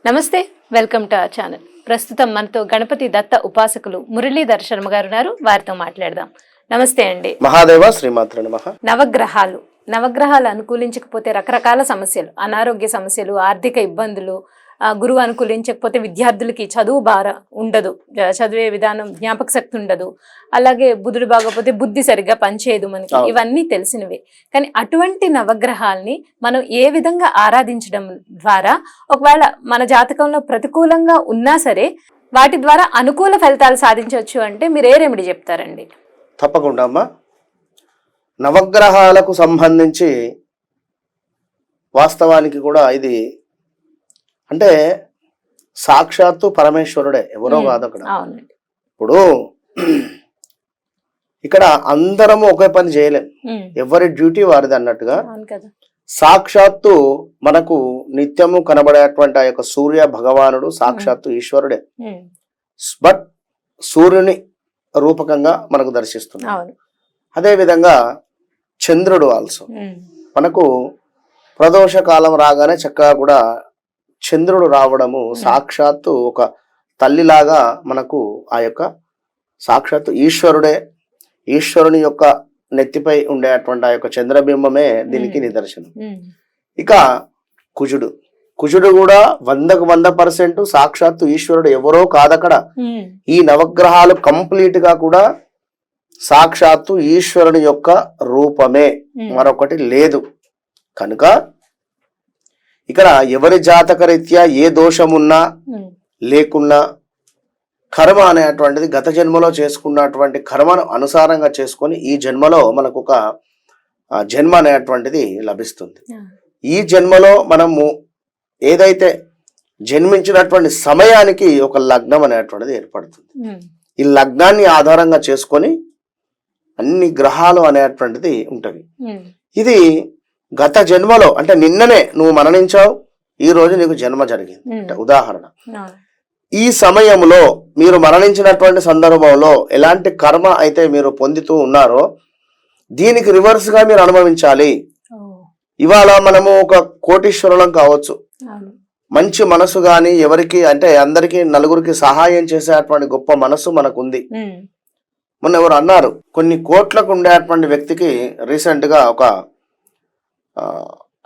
నమస్తే, welcome to our channel. ప్రస్తుతం మనతో గణపతి దత్త ఉపాసకులు మురళీధర్ శర్మ గారు ఉన్నారు. వారితో మాట్లాడదాం. నమస్తే అండి. మహాదేవ శ్రీమాత్ర నమః. నవగ్రహాలు అనుకూలించకపోతే రకరకాల సమస్యలు, అనారోగ్య సమస్యలు, ఆర్థిక ఇబ్బందులు, గురువు అనుకూలించకపోతే విద్యార్థులకి చదువు భారం ఉండదు, చదివే విధానం, జ్ఞాపక శక్తి ఉండదు. అలాగే బుధుడు బాగపోతే బుద్ధి సరిగ్గా పనిచేయదు మనకి. ఇవన్నీ తెలిసినవే. కానీ అటువంటి నవగ్రహాల్ని మనం ఏ విధంగా ఆరాధించడం ద్వారా ఒకవేళ మన జాతకంలో ప్రతికూలంగా ఉన్నా సరే వాటి ద్వారా అనుకూల ఫలితాలు సాధించవచ్చు అంటే మీరు ఏ రెమెడీ చెప్తారండి? తప్పకుండా అమ్మా. నవగ్రహాలకు సంబంధించి వాస్తవానికి కూడా ఇది అంటే సాక్షాత్తు పరమేశ్వరుడే, ఎవరో కాదు అక్కడ. ఇప్పుడు ఇక్కడ అందరము ఒకే పని చేయలేం, ఎవరి డ్యూటీ వారిది అన్నట్టుగా సాక్షాత్తు మనకు నిత్యము కనబడేటువంటి ఆ యొక్క సూర్య భగవానుడు సాక్షాత్తు ఈశ్వరుడే. బట్ సూర్యుని రూపకంగా మనకు దర్శిస్తున్నాడు. అదే విధంగా చంద్రుడు ఆల్సో మనకు ప్రదోష కాలం రాగానే చక్కగా కూడా చంద్రుడు రావడము సాక్షాత్తు ఒక తల్లిలాగా మనకు ఆ యొక్క సాక్షాత్తు ఈశ్వరుడే, ఈశ్వరుని యొక్క నెత్తిపై ఉండేటువంటి ఆ యొక్క చంద్రబింబమే దీనికి నిదర్శనం. ఇక కుజుడు కూడా 100% సాక్షాత్తు ఈశ్వరుడు, ఎవరో కాదక్కడ. ఈ నవగ్రహాలు కంప్లీట్ గా కూడా సాక్షాత్తు ఈశ్వరుని యొక్క రూపమే, మరొకటి లేదు. కనుక ఇక్కడ ఎవరి జాతక రీత్యా ఏ దోషమున్నా లేకున్నా కర్మ అనేటువంటిది గత జన్మలో చేసుకున్నటువంటి కర్మను అనుసారంగా చేసుకొని ఈ జన్మలో మనకు ఒక జన్మ అనేటువంటిది లభిస్తుంది. ఈ జన్మలో మనము ఏదైతే జన్మించినటువంటి సమయానికి ఒక లగ్నం అనేటువంటిది ఏర్పడుతుంది. ఈ లగ్నాన్ని ఆధారంగా చేసుకొని అన్ని గ్రహాలు అనేటువంటిది ఉంటవి. ఇది గత జన్మలో అంటే నిన్ననే నువ్వు మరణించావు, ఈ రోజు నీకు జన్మ జరిగింది అంటే ఉదాహరణ. ఈ సమయంలో మీరు మరణించినటువంటి సందర్భంలో ఎలాంటి కర్మ అయితే మీరు పొందుతూ ఉన్నారో దీనికి రివర్స్ గా మీరు అనుభవించాలి. ఇవాళ మనము ఒక కోటీశ్వరులం కావచ్చు, మంచి మనసు గాని, ఎవరికి అంటే అందరికి నలుగురికి సహాయం చేసేటువంటి గొప్ప మనసు మనకుంది. మొన్న ఎవరు అన్నారు, కొన్ని కోట్లకు ఉండేటువంటి వ్యక్తికి రీసెంట్ గా ఒక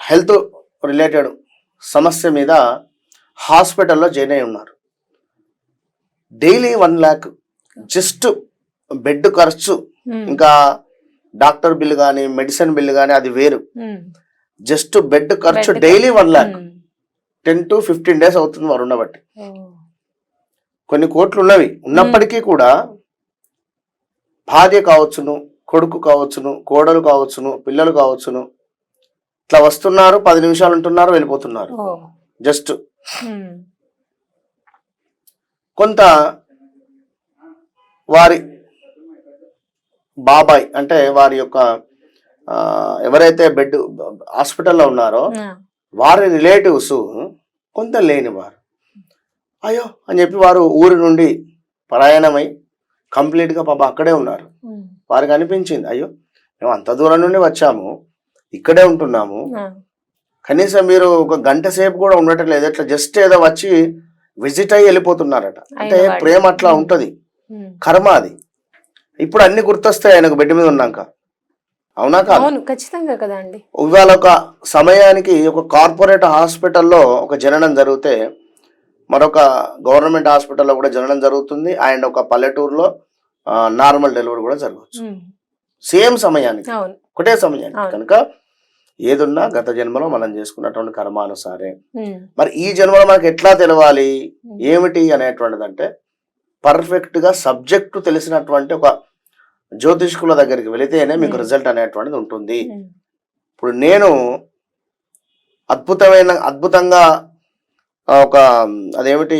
హెల్త్ రిలేటెడ్ సమస్య మీద హాస్పిటల్లో జాయిన్ అయి ఉన్నారు. డైలీ 1 lakh జస్ట్ బెడ్ ఖర్చు, ఇంకా డాక్టర్ బిల్లు కానీ మెడిసిన్ బిల్లు కానీ అది వేరు. జస్ట్ బెడ్ ఖర్చు డైలీ 1 lakh, 10 to 15 days అవుతుంది వారు ఉండబట్టి. కొన్ని కోట్లు ఉన్నప్పటికీ కూడా భార్య కావచ్చును, కొడుకు కావచ్చును, కోడలు కావచ్చును, పిల్లలు కావచ్చును, ఇట్లా వస్తున్నారు, 10 నిమిషాలు ఉంటున్నారు, వెళ్ళిపోతున్నారు. జస్ట్ కొంత వారి బాబాయ్ అంటే వారి యొక్క ఎవరైతే బెడ్ హాస్పిటల్లో ఉన్నారో వారి రిలేటివ్స్ కొంత లేనివారు, అయ్యో అని చెప్పి వారు ఊరి నుండి ప్రయాణమై కంప్లీట్గా పాప అక్కడే ఉన్నారు. వారికి అనిపించింది, అయ్యో మేము అంత దూరం నుండి వచ్చాము, ఇక్కడే ఉంటున్నాము, కనీసం మీరు ఒక గంట సేపు కూడా ఉండటం లేదు, ఇట్లా జస్ట్ ఏదో వచ్చి విజిట్ అయ్యి వెళ్ళిపోతున్నారట. అంటే ప్రేమ అట్లా ఉంటది, కర్మ అది. ఇప్పుడు అన్ని గుర్తొస్తాయి ఆయనకు బెడ్ మీద ఉన్నాక, అవునా కాదు? ఖచ్చితంగా కదా అండి. ఇవాళ ఒక సమయానికి ఒక కార్పొరేట్ హాస్పిటల్లో ఒక జననం జరిగితే మరొక గవర్నమెంట్ హాస్పిటల్లో కూడా జననం జరుగుతుంది, అండ్ ఒక పల్లెటూరులో నార్మల్ డెలివరీ కూడా జరగవచ్చు సేమ్ సమయానికి, ఒకటే సమయానికి. కనుక ఏదున్నా గత జన్మలో మనం చేసుకున్నటువంటి కర్మానుసారే. మరి ఈ జన్మలో మనకు ఎట్లా తెలవాలి ఏమిటి అనేటువంటిది అంటే పర్ఫెక్ట్ గా సబ్జెక్టు తెలిసినటువంటి ఒక జ్యోతిష్కుల దగ్గరికి వెళితేనే మీకు రిజల్ట్ అనేటువంటిది ఉంటుంది. ఇప్పుడు నేను అద్భుతంగా ఒక అదేమిటి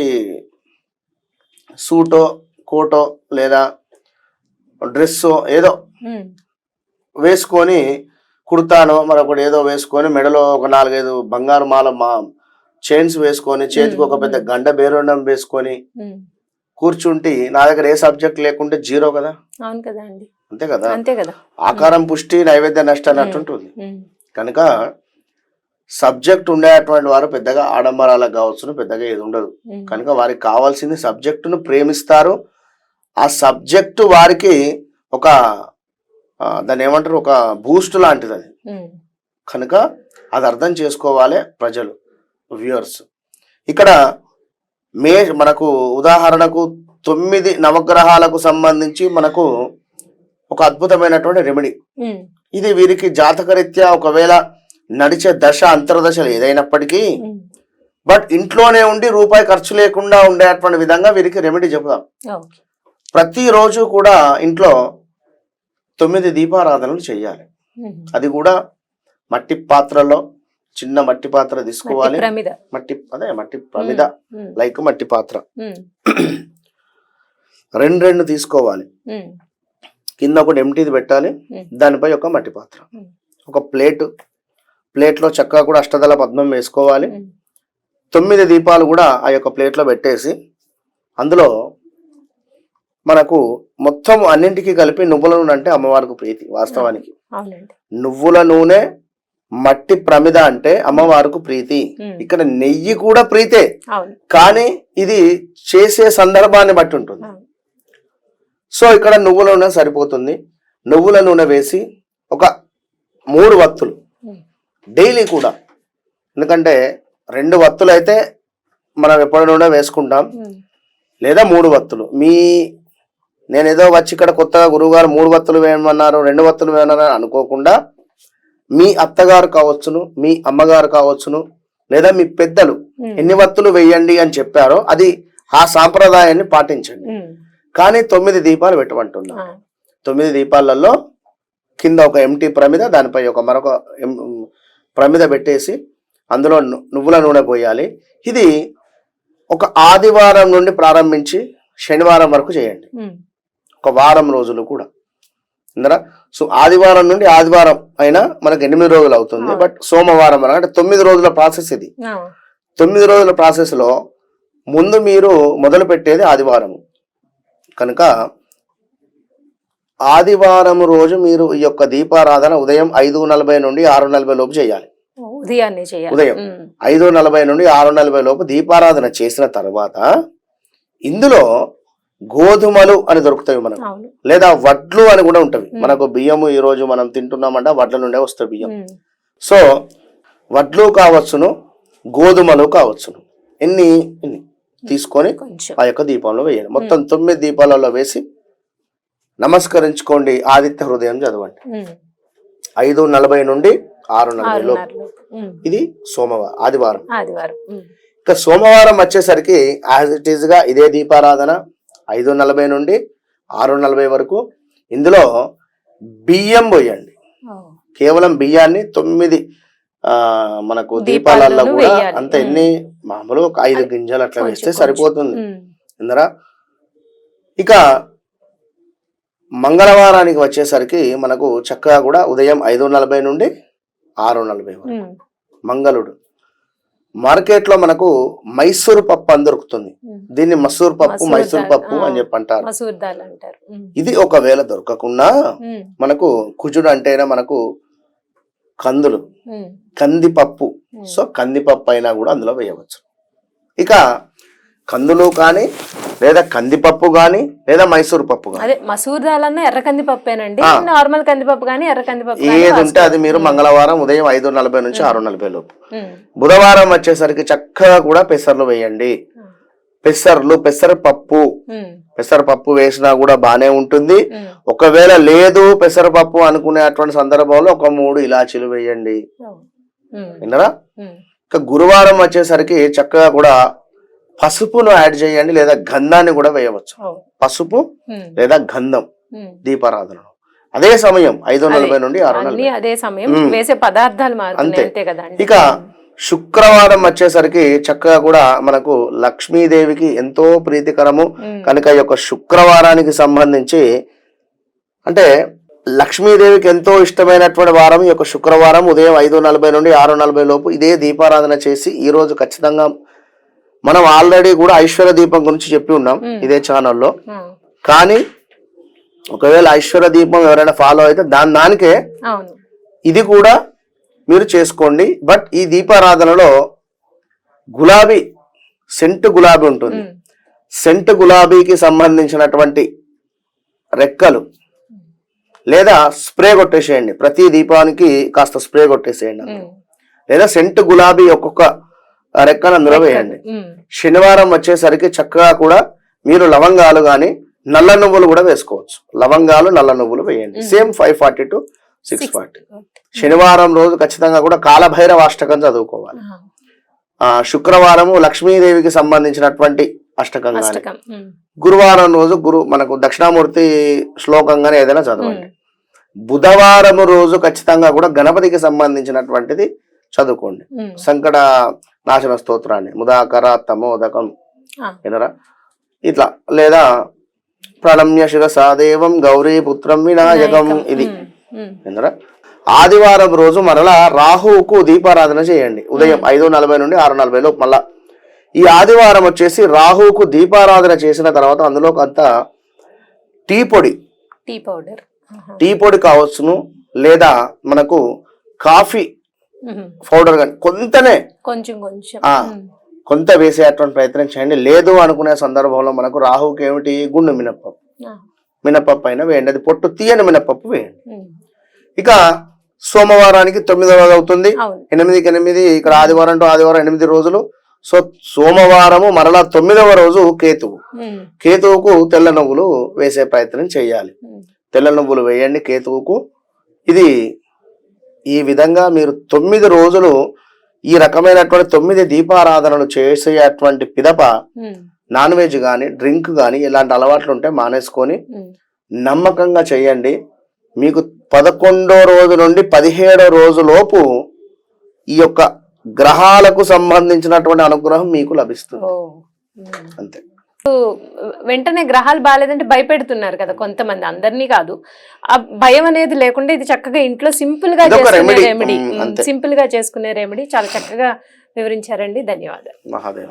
సూటో కోటో లేదా డ్రెస్సో ఏదో వేసుకొని, కుర్తానో మరొకటి ఏదో వేసుకొని, మెడలో ఒక 4-5 బంగారు మాల చైన్స్ వేసుకొని, చేతికి ఒక పెద్ద గండ బేరుండం వేసుకొని కూర్చుంటే నా దగ్గర ఏ సబ్జెక్ట్ లేకుంటే జీరో కదా. అవును కదా అండి, అంతే కదా. అంతే కదా. ఆకారం పుష్టి నైవేద్య నష్ట అన్నట్టుంటుంది. కనుక సబ్జెక్ట్ ఉండేటువంటి వారు పెద్దగా ఆడంబరాలకు కావచ్చును పెద్దగా ఏది ఉండదు. కనుక వారికి కావాల్సింది సబ్జెక్టును ప్రేమిస్తారు. ఆ సబ్జెక్టు వారికి ఒక దాన్ని ఏమంటారు, ఒక బూస్ట్ లాంటిది అది. కనుక అది అర్థం చేసుకోవాలి ప్రజలు, వ్యూవర్స్. ఇక్కడ మనకు ఉదాహరణకు 9 నవగ్రహాలకు సంబంధించి మనకు ఒక అద్భుతమైనటువంటి రెమెడీ. ఇది వీరికి జాతకరీత్యా ఒకవేళ నడిచే దశ అంతర్దశలు ఏదైనప్పటికీ బట్ ఇంట్లోనే ఉండి రూపాయి ఖర్చు లేకుండా ఉండేటువంటి విధంగా వీరికి రెమెడీ చెబుదాం. ప్రతిరోజు కూడా ఇంట్లో 9 దీపారాధనలు చేయాలి. అది కూడా మట్టి పాత్రలో, చిన్న మట్టి పాత్ర తీసుకోవాలి. మట్టి ప్రమిద లైక్ మట్టి పాత్ర 2 తీసుకోవాలి. కింద ఒకటి ఎంటీది పెట్టాలి, దానిపై ఒక మట్టి పాత్ర, ఒక ప్లేట్లో చక్కగా కూడా అష్టదళ పద్మం వేసుకోవాలి. 9 దీపాలు కూడా ఆ యొక్క ప్లేట్లో పెట్టేసి అందులో మనకు మొత్తం అన్నింటికి కలిపి నువ్వుల నూనె అంటే అమ్మవారికి ప్రీతి. వాస్తవానికి నువ్వుల నూనె, మట్టి ప్రమిద అంటే అమ్మవారికి ప్రీతి. ఇక్కడ నెయ్యి కూడా ప్రీతే, కానీ ఇది చేసే సందర్భాన్ని బట్టి ఉంటుంది. సో ఇక్కడ నువ్వుల నూనె సరిపోతుంది. నువ్వుల నూనె వేసి ఒక 3 వత్తులు డైలీ కూడా, ఎందుకంటే 2 వత్తులు అయితే మనం ఎప్పటి నూనె వేసుకుంటాం, లేదా 3 వత్తులు. నేనేదో వచ్చి ఇక్కడ కొత్తగా గురువుగారు 3 వత్తులు వేయమన్నారు, 2 వత్తులు వేయమన్నారు అనుకోకుండా, మీ అత్తగారు కావచ్చును, మీ అమ్మగారు కావచ్చును, లేదా మీ పెద్దలు ఎన్ని వత్తులు వేయండి అని చెప్పారో అది ఆ సాంప్రదాయాన్ని పాటించండి. కానీ 9 దీపాలు పెట్టమంటున్నా. 9 దీపాలలో కింద ఒక ఎంటీ ప్రమిద, దానిపై మరొక ప్రమిద పెట్టేసి అందులో నువ్వుల నూనె పోయాలి. ఇది ఒక ఆదివారం నుండి ప్రారంభించి శనివారం వరకు చేయండి, ఒక వారం రోజులు కూడా. సో ఆదివారం నుండి ఆదివారం అయినా మనకు 8 రోజులు అవుతుంది. బట్ సోమవారం అంటే 9 రోజుల ప్రాసెస్ ఇది. 9 రోజుల ప్రాసెస్ లో ముందు మీరు మొదలు పెట్టేది ఆదివారం. కనుక ఆదివారం రోజు మీరు ఈ యొక్క దీపారాధన ఉదయం 5:40 నుండి 6:40 లోపు చేయాలి. ఉదయం 5:40 నుండి 6:40 లోపు దీపారాధన చేసిన తర్వాత ఇందులో గోధుమలు అని దొరుకుతాయి మనకు, లేదా వడ్లు అని కూడా ఉంటవి. మనకు బియ్యము ఈ రోజు మనం తింటున్నామంటే వడ్ల నుండే వస్తాయి బియ్యం. సో వడ్లు కావచ్చును, గోధుమలు కావచ్చును, ఎన్ని తీసుకొని ఆ యొక్క దీపంలో వేయాలి. మొత్తం 9 దీపాలలో వేసి నమస్కరించుకోండి. ఆదిత్య హృదయం చదవండి. 5:40 నుండి 6:40 లోపు. ఇది ఆదివారం. ఇక సోమవారం వచ్చేసరికి యాజ్ ఇట్ ఈజ్ గా ఇదే దీపారాధన 5:40 నుండి 6:40 వరకు. ఇందులో బియ్యం పోయండి. కేవలం బియ్యాన్ని 9 మనకు దీపాలలో కూడా అంత ఎన్ని మామూలు ఒక 5 గింజలు అట్లా వేస్తే సరిపోతుంది. ఇందరా ఇక మంగళవారానికి వచ్చేసరికి మనకు చక్కగా కూడా ఉదయం 5:40 నుండి 6:40 వరకు. మంగళుడు మార్కెట్ లో మనకు మైసూరు పప్పు అని దొరుకుతుంది. దీన్ని మసూర్ పప్పు, మైసూర్ పప్పు అని చెప్పి అంటారు. ఇది ఒకవేళ దొరకకుండా మనకు కుజుడు అంటేనే మనకు కందులు, కందిపప్పు. సో కందిపప్పు అయినా కూడా అందులో వేయవచ్చు. ఇక కందులు కానీ, లేదా కందిపప్పు గాని, లేదా మైసూర్ పప్పు గాని, మసూర్ దాల్ అన్న ఎర్ర కందిపప్పేనండి, నార్మల్ కందిపప్పు గాని ఎర్ర కందిపప్పు ఏది ఉంటే అది మీరు మంగళవారం ఉదయం 5:40 నుంచి 6:40 లోపు. బుధవారం వచ్చేసరికి చక్కగా కూడా పెసర్లు వేయండి. పెసరపప్పు వేసినా కూడా బానే ఉంటుంది. ఒకవేళ లేదు పెసరపప్పు అనుకునేటువంటి సందర్భంలో ఒక 3 ఇలాచీలు వేయండి. విన్నారా? ఇక గురువారం వచ్చేసరికి చక్కగా కూడా పసుపును యాడ్ చేయండి, లేదా గంధాన్ని కూడా వేయవచ్చు. పసుపు లేదా గంధం దీపారాధన అదే సమయం 5:40 నుండి 6:40. అంతే. ఇక శుక్రవారం వచ్చేసరికి చక్కగా కూడా మనకు లక్ష్మీదేవికి ఎంతో ప్రీతికరము కనుక ఈ యొక్క శుక్రవారానికి సంబంధించి, అంటే లక్ష్మీదేవికి ఎంతో ఇష్టమైనటువంటి వారం ఈ యొక్క శుక్రవారం ఉదయం 5:40 నుండి 6:40 లోపు ఇదే దీపారాధన చేసి, ఈ రోజు ఖచ్చితంగా మనం ఆల్రెడీ కూడా ఐశ్వర్య దీపం గురించి చెప్పి ఉన్నాం ఇదే ఛానల్లో. కానీ ఒకవేళ ఐశ్వర్య దీపం ఎవరైనా ఫాలో అయితే దానికే ఇది కూడా మీరు చేసుకోండి. బట్ ఈ దీపారాధనలో గులాబీ, సెంటు గులాబీ ఉంటుంది. సెంటు గులాబీకి సంబంధించినటువంటి రెక్కలు లేదా స్ప్రే కొట్టేసేయండి. ప్రతి దీపానికి కాస్త స్ప్రే కొట్టేసేయండి. లేదా సెంటు గులాబీ ఒక్కొక్క రెక్కను అందులో వేయండి. శనివారం వచ్చేసరికి చక్కగా కూడా మీరు లవంగాలు గాని నల్ల నువ్వులు కూడా వేసుకోవచ్చు. లవంగాలు నల్ల నువ్వులు వేయండి. Same 540 to 640. శనివారం రోజు ఖచ్చితంగా కూడా కాలభైరవ అష్టకం చదువుకోవాలి. శుక్రవారము లక్ష్మీదేవికి సంబంధించినటువంటి అష్టకం గాని, గురువారం రోజు మనకు దక్షిణామూర్తి శ్లోకంగానే ఏదైనా చదవండి. బుధవారం రోజు ఖచ్చితంగా కూడా గణపతికి సంబంధించినటువంటిది చదువుకోండి. సంకట నాశన స్తోత్రాన్ని ముదాకర తమోదకం వినరా ఇట్లా, లేదా ప్రణమ్య శిరసాదేవం గౌరీ పుత్రం వినాయకం ఇది వినరా. ఆదివారం రోజు మరలా రాహువుకు దీపారాధన చేయండి. ఉదయం 5:40 నుండి 6:40 లోపు. మళ్ళా ఈ ఆదివారం వచ్చేసి రాహువుకు దీపారాధన చేసిన తర్వాత అందులో కొంత టీ పౌడర్, టీ పొడి కావచ్చును, లేదా మనకు కాఫీ పౌడర్ కానీ కొంత వేసేటువంటి ప్రయత్నం చేయండి. లేదు అనుకునే సందర్భంలో మనకు రాహుకి ఏమిటి, గుండు మినపప్పు అయినా వేయండి. అది పొట్టు తీయని మినపప్పు వేయండి. ఇక సోమవారానికి 9వ రోజు అవుతుంది. 8కి 8 ఇక్కడ ఆదివారం టు ఆదివారం 8 రోజులు. సో సోమవారము మరలా 9వ రోజు కేతువుకు తెల్ల నువ్వులు వేసే ప్రయత్నం చేయాలి. తెల్ల నువ్వులు వేయండి కేతువుకు. ఇది ఈ విధంగా మీరు 9 రోజులు ఈ రకమైనటువంటి 9 దీపారాధనలు చేసేటువంటి పిదప నాన్ వెజ్ గాని డ్రింక్ గాని ఇలాంటి అలవాట్లు ఉంటే మానేసుకొని నమ్మకంగా చేయండి. మీకు 11వ రోజు నుండి 17వ రోజు లోపు ఈ యొక్క గ్రహాలకు సంబంధించినటువంటి అనుగ్రహం మీకు లభిస్తుంది. అంతే. వెంటనే గ్రహాలు బాగాలేదంటే భయపెడుతున్నారు కదా కొంతమంది, అందరినీ కాదు. ఆ భయం అనేది లేకుండా ఇది చక్కగా ఇంట్లో సింపుల్ గా చేసుకునే రెమెడీ చాలా చక్కగా వివరించారండి. ధన్యవాదాలు.